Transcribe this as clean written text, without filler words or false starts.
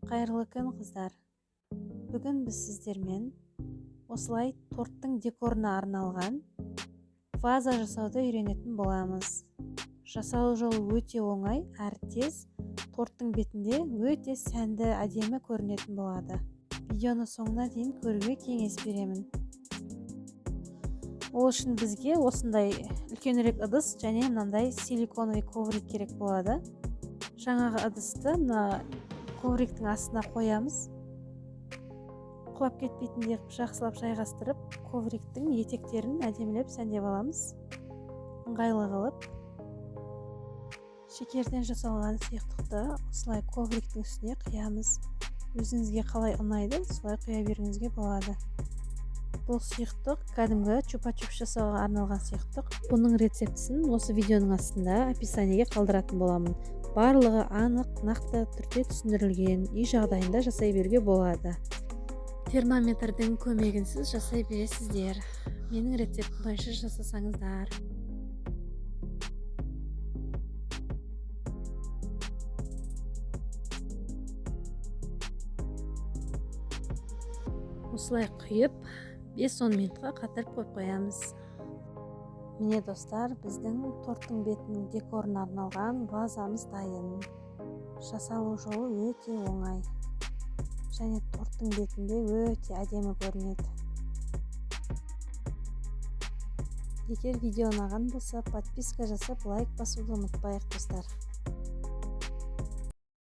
Қайырлы күн қыздар. Бүгін біз сіздермен осылай торттың декорына арналған ваза жасауды үйренетін боламыз. Жасалу жолы өте оңай, әрі тез, торттың бетінде өте сәнді, әдемі көрінетін болады. Видеоны соңына дейін көруге кеңес беремін. Ол үшін бізге осындай үлкенірек ыдыс және мынандай силиконовый коврик керек болады. Жаңағы ыдысты мына ковриктің астына қоямыз. Құлап кетпейтіндей жақсылап жайғастырып, ковриктің етектерін әдемілеп сәндеп аламыз. Ыңғайлы қылып. Шекерден жасалған сұйықтықты осылай ковриктің үстіне құямыз. Өзіңізге қалай ұнайды, солай құя беруіңізге болады. Бұл сұйықтық кәдімгі чупа-чупс жасауға арналған сұйықтық. Бұның рецептісін осы видеоның астында описаниеге қалдыратын боламын. Барлығы анық, нақты түрде түсіндірілген, үй жағдайында жасай беруге болады. Термометрдің көмегінсіз жасай бересіздер. Менің рецептім бойынша жасасаңыздар. Осылай құйып, 5-10 минутқа қатырып қойып қоямыз. Міне достар, біздің торттың бетінің декорына арналған вазамыз дайын. Жасалу жолы өте оңай. Және торттың бетінде өте әдемі көрінеді. Егер видео ұнаған болса, подписка жасап, лайк басуды ұмытпайық достар.